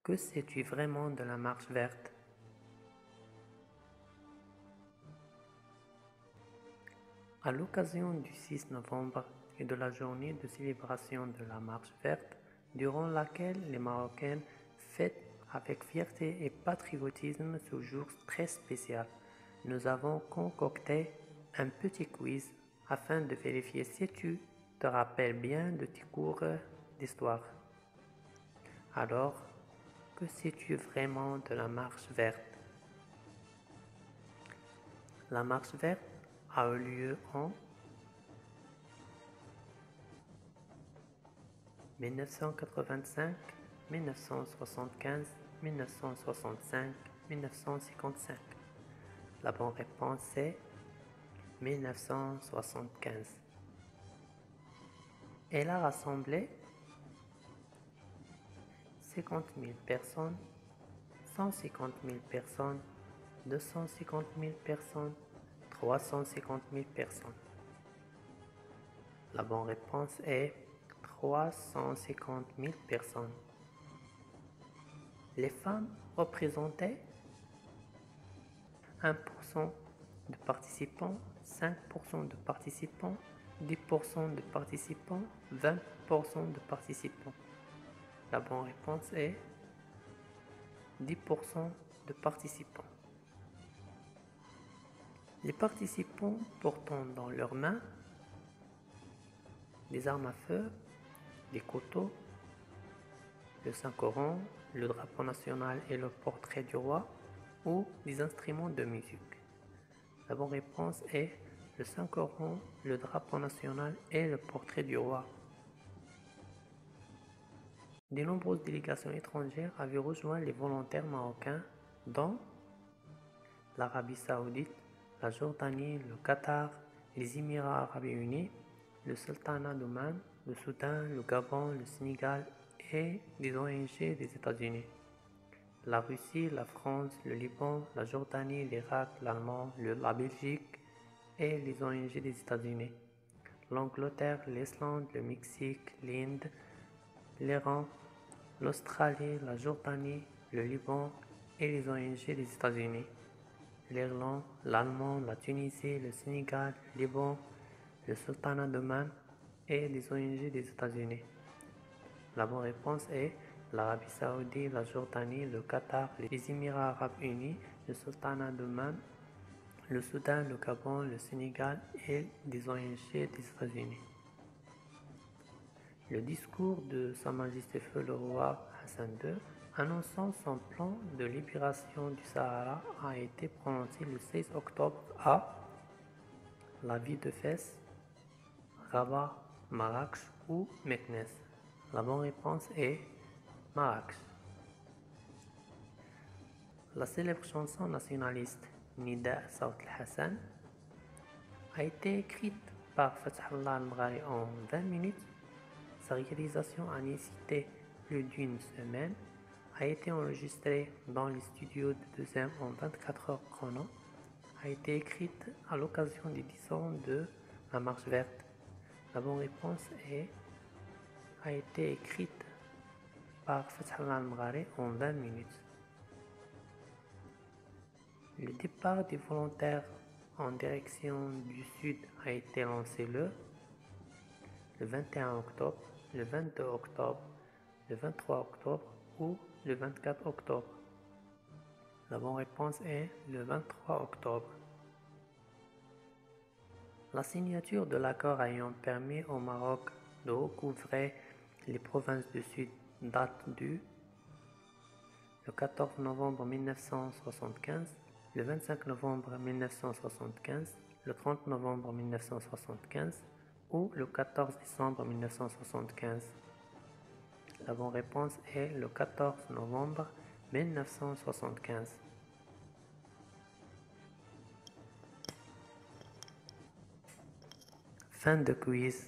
Que sais-tu vraiment de la marche verte? À l'occasion du 6 novembre et de la journée de célébration de la marche verte, durant laquelle les Marocains fêtent avec fierté et patriotisme ce jour très spécial, nous avons concocté un petit quiz afin de vérifier si tu te rappelles bien de tes cours d'histoire. Alors, que sais-tu vraiment de la marche verte? La marche verte a eu lieu en 1985, 1975, 1965, 1955. La bonne réponse est 1975. Elle a rassemblé 50 000 personnes, 150 000 personnes, 250 000 personnes, 350 000 personnes. La bonne réponse est 350 000 personnes. Les femmes représentaient 1% de participants, 5% de participants, 10% de participants, 20% de participants. La bonne réponse est 10% de participants. Les participants portant dans leurs mains des armes à feu, des couteaux, le Saint-Coran, le drapeau national et le portrait du roi ou des instruments de musique. La bonne réponse est le Saint-Coran, le drapeau national et le portrait du roi. De nombreuses délégations étrangères avaient rejoint les volontaires marocains, dont l'Arabie Saoudite, la Jordanie, le Qatar, les Émirats Arabes Unis, le Sultanat d'Oman, le Soudan, le Gabon, le Sénégal et des ONG des États-Unis. La Russie, la France, le Liban, la Jordanie, l'Irak, l'Allemagne, la Belgique et les ONG des États-Unis. L'Angleterre, l'Islande, le Mexique, l'Inde, l'Iran, l'Australie, la Jordanie, le Liban et les ONG des États-Unis. L'Irlande, l'Allemagne, la Tunisie, le Sénégal, le Liban, le Sultanat d'Oman et les ONG des États-Unis. La bonne réponse est l'Arabie Saoudite, la Jordanie, le Qatar, les Émirats Arabes Unis, le Sultanat d'Oman, le Soudan, le Gabon, le Sénégal et des ONG des États-Unis. Le discours de Sa Majesté Feu le roi Hassan II annonçant son plan de libération du Sahara a été prononcé le 16 octobre à la ville de Fès, Rabat, Marrakech ou Meknès. La bonne réponse est Marrakech. La célèbre chanson nationaliste Nida Saut al-Hassan a été écrite par Fathallah al-Mghari en 20 minutes. Sa réalisation a nécessité plus d'une semaine, a été enregistrée dans les studios de 2M en 24 heures chrono, a été écrite à l'occasion des 10 ans de la marche verte. La bonne réponse a été écrite par Fathallah al-Mghari en 20 minutes. Le départ des volontaires en direction du sud a été lancé le 21 octobre, le 22 octobre, le 23 octobre ou le 24 octobre. La bonne réponse est le 23 octobre. La signature de l'accord ayant permis au Maroc de recouvrer les provinces du Sud date du le 14 novembre 1975, le 25 novembre 1975, le 30 novembre 1975 ou le 14 décembre 1975. La bonne réponse est le 14 novembre 1975. Fin de quiz.